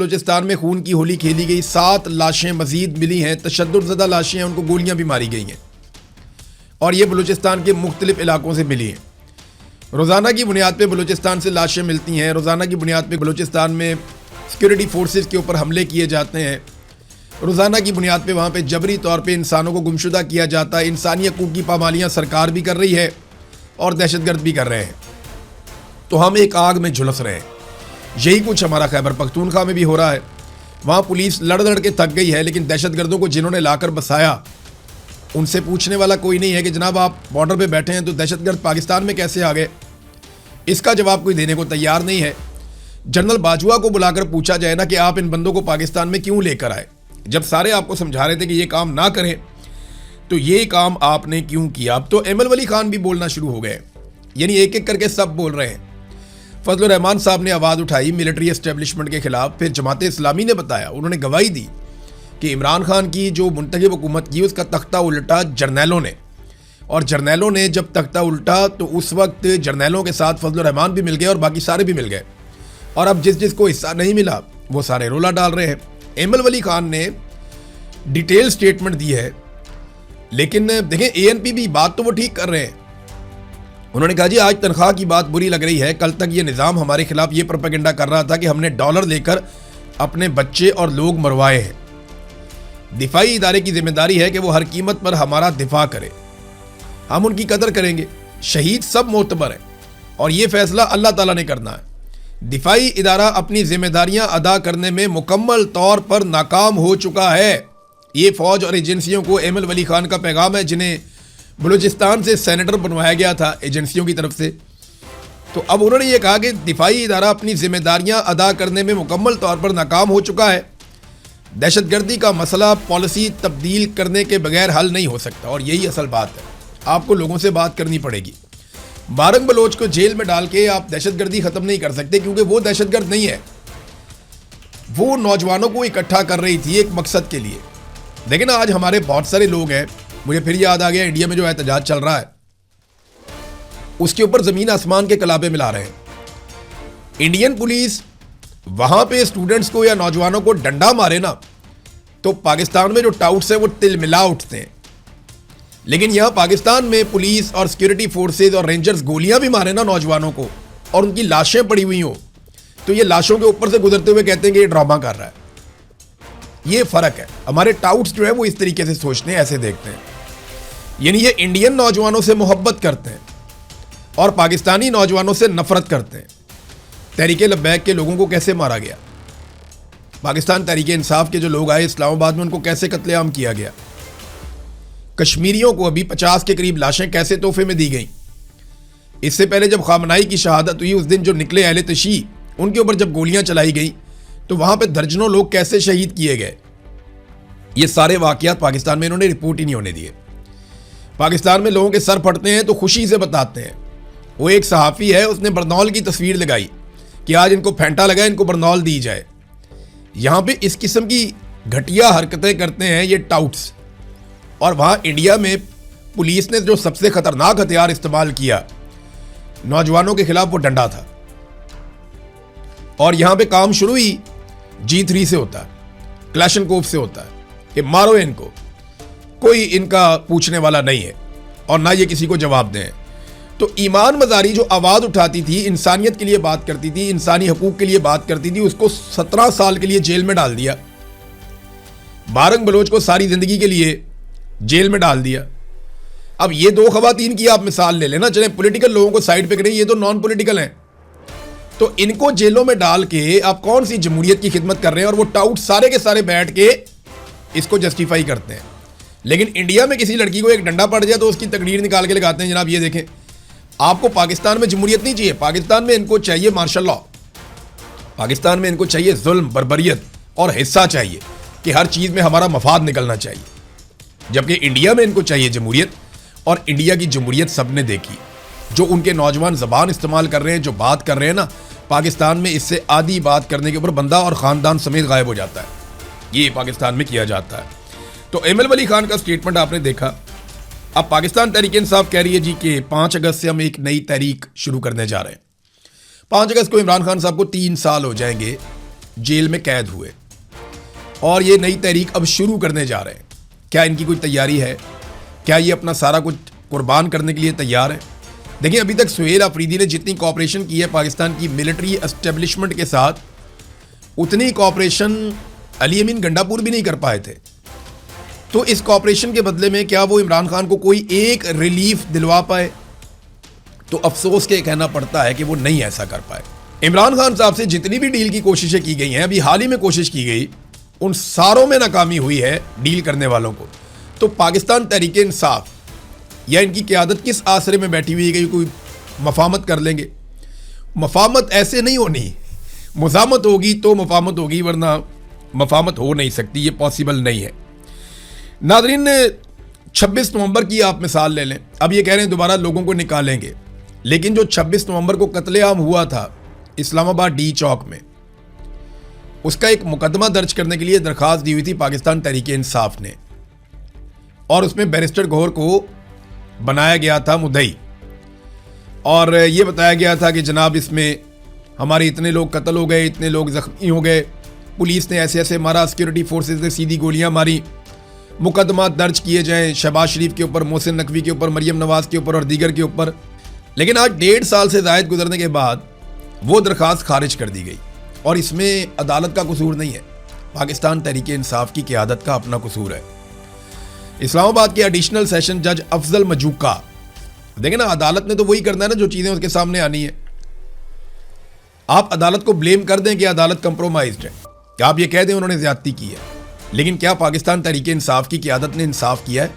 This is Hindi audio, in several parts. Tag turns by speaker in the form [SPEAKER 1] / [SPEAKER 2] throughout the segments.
[SPEAKER 1] बलूचिस्तान में खून की होली खेली गई, 7 लाशें मजीद मिली हैं, तशद्दुदज़दा लाशें हैं, उनको गोलियां भी मारी गई हैं और ये बलूचिस्तान के मुख्तलिफ इलाकों से मिली हैं। रोज़ाना की बुनियाद पे बलूचिस्तान से लाशें मिलती हैं, रोज़ाना की बुनियाद पे बलूचिस्तान में सिक्योरिटी फोर्सेस के ऊपर हमले किए जाते हैं, रोज़ाना की बुनियाद पे वहाँ पे जबरी तौर पे इंसानों को गुमशुदा किया जाता है। इंसानी हकूक़ की पामालियाँ सरकार भी कर रही है और दहशतगर्द भी कर रहे हैं। तो हम एक आग में झुलस रहे हैं। यही कुछ हमारा खैबर पख्तूनख्वा में भी हो रहा है। वहाँ पुलिस लड़ लड़ के थक गई है, लेकिन दहशतगर्दों को जिन्होंने लाकर बसाया उनसे पूछने वाला कोई नहीं है कि जनाब आप बॉर्डर पे बैठे हैं तो दहशतगर्द पाकिस्तान में कैसे आ गए। इसका जवाब कोई देने को तैयार नहीं है। जनरल बाजवा को बुलाकर पूछा जाए ना कि आप इन बंदों को पाकिस्तान में क्यों लेकर आए, जब सारे आपको समझा रहे थे कि ये काम ना करें तो ये काम आपने क्यों किया। अब तो एमएल वली खान भी बोलना शुरू हो गए, यानी एक एक करके सब बोल रहे हैं। फजलुर रहमान साहब ने आवाज़ उठाई मिलिट्री एस्टेब्लिशमेंट के खिलाफ, फिर जमात इस्लामी ने बताया, उन्होंने गवाही दी कि इमरान खान की जो मुंतखब हुकूमत की उसका तख्ता उल्टा जर्नैलों ने, और जर्नैलों ने जब तख्ता उल्टा तो उस वक्त जर्नैलों के साथ फजलुर रहमान भी मिल गए और बाकी सारे भी मिल गए, और अब जिस जिसको हिस्सा नहीं मिला वो सारे रोला डाल रहे हैं। एमएल वली खान ने डिटेल स्टेटमेंट दी है, लेकिन देखें एएनपी भी बात तो वो ठीक कर रहे हैं। उन्होंने कहा जी आज तनख्वाह की बात बुरी लग रही है, कल तक ये निज़ाम हमारे खिलाफ ये प्रोपेगेंडा कर रहा था कि हमने डॉलर लेकर अपने बच्चे और लोग मरवाए हैं। दिफाई इदारे की जिम्मेदारी है कि वो हर कीमत पर हमारा दिफा करे, हम उनकी कदर करेंगे। शहीद सब मोतबर हैं और ये फैसला अल्लाह ताला ने करना है। दिफाई इदारा अपनी जिम्मेदारियां अदा करने में मुकम्मल तौर पर नाकाम हो चुका है। ये फौज और एजेंसियों को एमएल वली खान का पैगाम है, जिन्हें बलूचिस्तान से सेनेटर बनवाया गया था एजेंसियों की तरफ से। तो अब उन्होंने ये कहा कि दिफाई इदारा अपनी जिम्मेदारियां अदा करने में मुकम्मल तौर पर नाकाम हो चुका है। दहशतगर्दी का मसला पॉलिसी तब्दील करने के बगैर हल नहीं हो सकता, और यही असल बात है। आपको लोगों से बात करनी पड़ेगी। बारंग बलोच को जेल में डाल के आप दहशतगर्दी ख़त्म नहीं कर सकते, क्योंकि वो दहशतगर्द नहीं है, वो नौजवानों को इकट्ठा कर रही थी एक मकसद के लिए। लेकिन आज हमारे बहुत सारे लोग हैं, मुझे फिर याद आ गया इंडिया में जो एहतजाज चल रहा है उसके ऊपर ज़मीन आसमान के कलाबे मिला रहे हैं। इंडियन पुलिस वहां पे स्टूडेंट्स को या नौजवानों को डंडा मारे ना तो पाकिस्तान में जो टाउट्स हैं वो तिलमिला उठते हैं, लेकिन यहां पाकिस्तान में पुलिस और सिक्योरिटी फोर्सेज और रेंजर्स गोलियां भी मारे ना नौजवानों को और उनकी लाशें पड़ी हुई हो तो ये लाशों के ऊपर से गुजरते हुए कहते हैं कि ये ड्रामा कर रहा है। ये फर्क है। हमारे टाउट्स जो है वो इस तरीके से सोचते हैं, ऐसे देखते हैं, यानी ये इंडियन नौजवानों से मोहब्बत करते हैं और पाकिस्तानी नौजवानों से नफरत करते हैं। तहरीक लब्बैक के लोगों को कैसे मारा गया, पाकिस्तान तहरीक इंसाफ के जो लोग आए इस्लामाबाद में उनको कैसे कत्लेआम किया गया, कश्मीरियों को अभी 50 के करीब लाशें कैसे तोहफे में दी गई। इससे पहले जब खामनाई की शहादत हुई उस दिन जो निकले अहले तशी उनके ऊपर जब गोलियां चलाई गई तो वहां पे दर्जनों लोग कैसे शहीद किए गए। ये सारे वाकयात पाकिस्तान में इन्होंने रिपोर्ट ही नहीं होने दिए। पाकिस्तान में लोगों के सर फटते हैं तो खुशी से बताते हैं। वो एक सहाफ़ी है, उसने बरनौल की तस्वीर लगाई कि आज इनको फेंटा लगा, इनको बरनौल दी जाए। यहाँ पे इस किस्म की घटिया हरकतें करते हैं ये टाउट्स, और वहाँ इंडिया में पुलिस ने जो सबसे खतरनाक हथियार इस्तेमाल किया नौजवानों के खिलाफ वो डंडा था। और यहाँ पे काम शुरू ही G3 से होता है, क्लैशनकोफ से होता है कि मारो इनको, कोई इनका पूछने वाला नहीं है और ना ये किसी को जवाब दें। तो ईमान मजारी जो आवाज़ उठाती थी, इंसानियत के लिए बात करती थी, इंसानी हकूक़ के लिए बात करती थी, उसको 17 साल के लिए जेल में डाल दिया। बारंग बलोच को सारी ज़िंदगी के लिए जेल में डाल दिया। अब ये दो खवातीन की आप मिसाल ले लेना, चले पॉलिटिकल लोगों को साइड पे करें, ये तो नॉन पॉलिटिकल हैं, तो इनको जेलों में डाल के आप कौन सी जमहूरियत की खिदमत कर रहे हैं। और वो टाउट सारे के सारे बैठ के इसको जस्टिफाई करते हैं। लेकिन इंडिया में किसी लड़की को एक डंडा पड़ जाए तो उसकी तकरीर निकाल के लगाते हैं, जनाब ये देखें, आपको पाकिस्तान में जमहूरियत नहीं चाहिए, पाकिस्तान में इनको चाहिए मार्शल लॉ, पाकिस्तान में इनको चाहिए जुल्म, बर्बरियत और हिस्सा चाहिए कि हर चीज़ में हमारा मफाद निकलना चाहिए। जबकि इंडिया में इनको चाहिए जमहूरियत, और इंडिया की जमहूरियत सबने देखी। जो उनके नौजवान ज़बान इस्तेमाल कर रहे हैं, जो बात कर रहे हैं ना, पाकिस्तान में इससे आधी बात करने के ऊपर बंदा और ख़ानदान समेत गायब हो जाता है। ये पाकिस्तान में किया जाता है। तो एमएल वली खान का स्टेटमेंट आपने देखा। अब पाकिस्तान तहरीक इंसाफ कह रही है जी कि 5 अगस्त से हम एक नई तहरीक शुरू करने जा रहे हैं। 5 अगस्त को इमरान खान साहब को 3 साल हो जाएंगे जेल में कैद हुए और ये नई तहरीक अब शुरू करने जा रहे हैं। क्या इनकी कोई तैयारी है? क्या ये अपना सारा कुछ कुर्बान करने के लिए तैयार है? देखिए, अभी तक सुहेल अफरीदी ने जितनी कॉपरेशन की है पाकिस्तान की मिलिट्री एस्टेब्लिशमेंट के साथ, उतनी कॉपरेशन अली अमीन गंडापुर भी नहीं कर पाए थे। तो इस कॉपरेशन के बदले में क्या वो इमरान खान को कोई एक रिलीफ दिलवा पाए? तो अफसोस के कहना पड़ता है कि वो नहीं ऐसा कर पाए। इमरान खान साहब से जितनी भी डील की कोशिशें की गई हैं, अभी हाल ही में कोशिश की गई, उन सारों में नाकामी हुई है डील करने वालों को। तो पाकिस्तान तहरीक इंसाफ या इनकी क़यादत किस आसरे में बैठी हुई है कि कोई मफामत कर लेंगे? मफामत ऐसे नहीं होनी, मुज़ामत होगी तो मफामत होगी, वरना मफामत हो नहीं सकती, ये पॉसिबल नहीं है। नाज़रीन, 26 नवंबर की आप मिसाल ले लें। अब ये कह रहे हैं दोबारा लोगों को निकालेंगे, लेकिन जो 26 नवंबर को कत्लेआम हुआ था इस्लामाबाद डी चौक में, उसका एक मुकदमा दर्ज करने के लिए दरख्वास्त दी हुई थी पाकिस्तान तहरीक इंसाफ ने, और उसमें बैरिस्टर गौहर को बनाया गया था मुद्दई, और ये बताया गया था कि जनाब इसमें हमारे इतने लोग कत्ल हो गए, इतने लोग जख्मी हो गए, पुलिस ने ऐसे ऐसे मारा, सिक्योरिटी फोर्सेज ने सीधी गोलियां मारी, मुकदमा दर्ज किए जाएं शहबाज शरीफ के ऊपर, मोहसिन नकवी के ऊपर, मरियम नवाज के ऊपर और दीगर के ऊपर। लेकिन आज 1.5 साल से ज़ायद गुजरने के बाद वो दरख्वास्त खारिज कर दी गई, और इसमें अदालत का कसूर नहीं है, पाकिस्तान तहरीक इंसाफ की क़यादत का अपना कसूर है। इस्लामाबाद के एडिशनल सेशन जज अफजल मजूका, देखें ना, अदालत ने तो वही करना है ना जो चीज़ें उसके सामने आनी है। आप अदालत को ब्लेम कर दें कि अदालत कंप्रोमाइज्ड है, क्या आप ये कह दें उन्होंने ज्यादती की है, लेकिन क्या पाकिस्तान तहरीक इंसाफ की क़यादत ने इंसाफ किया है?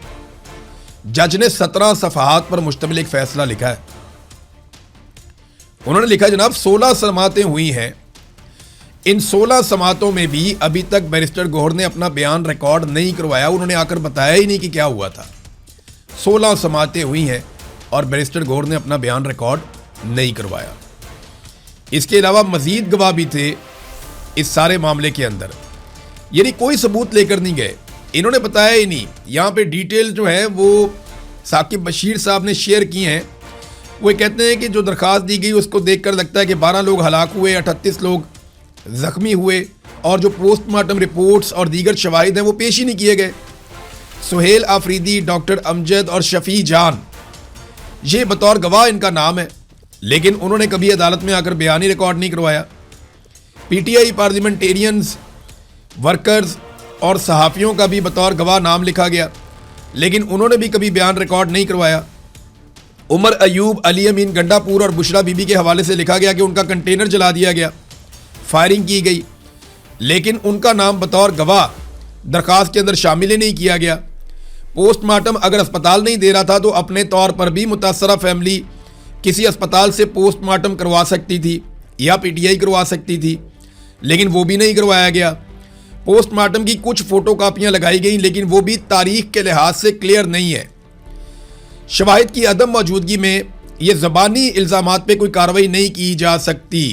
[SPEAKER 1] जज ने 17 सफ़हात पर मुश्तमिल एक फैसला लिखा है। उन्होंने लिखा, जनाब 16 समातें हुई हैं, इन 16 समातों में भी अभी तक बैरिस्टर गौहर ने अपना बयान रिकॉर्ड नहीं करवाया, उन्होंने आकर बताया ही नहीं कि क्या हुआ था। 16 समातें हुई हैं और बैरिस्टर गौहर ने अपना बयान रिकॉर्ड नहीं करवाया। इसके अलावा मजीद गवाह भी थे इस सारे मामले के अंदर, यानी कोई सबूत लेकर नहीं गए, इन्होंने बताया ही नहीं। यहाँ पे डिटेल जो है वो साकिब बशीर साहब ने शेयर की हैं। वो कहते हैं कि जो दरख्वास्त दी गई उसको देखकर लगता है कि 12 लोग हलाक हुए, 38 लोग ज़ख्मी हुए, और जो पोस्टमार्टम रिपोर्ट्स और दीगर शवाहिद हैं वो पेश ही नहीं किए गए। सुहेल अफरीदी, डॉक्टर अमजद और शफी जान, ये बतौर गवाह इनका नाम है, लेकिन उन्होंने कभी अदालत में आकर बयान ही रिकॉर्ड नहीं करवाया। पीटीआई पार्लियामेंटेरियंस, वर्कर्स और सहाफ़ियों का भी बतौर गवाह नाम लिखा गया, लेकिन उन्होंने भी कभी बयान रिकॉर्ड नहीं करवाया। उमर अयूब, अली अमीन गंडापुर और बुशरा बीबी के हवाले से लिखा गया कि उनका कंटेनर जला दिया गया, फायरिंग की गई, लेकिन उनका नाम बतौर गवाह दरख्वास्त के अंदर शामिल ही नहीं किया गया। पोस्टमार्टम अगर अस्पताल नहीं दे रहा था तो अपने तौर पर भी मुतासरा फैमिली किसी अस्पताल से पोस्टमार्टम करवा सकती थी या पीटीआई करवा सकती थी, लेकिन वो भी नहीं करवाया गया। पोस्टमार्टम की कुछ फोटोकॉपियां लगाई गई, लेकिन वो भी तारीख के लिहाज से क्लियर नहीं है। शवाहिद की अदम मौजूदगी में ये ज़बानी इल्ज़ामात पे कोई कार्रवाई नहीं की जा सकती।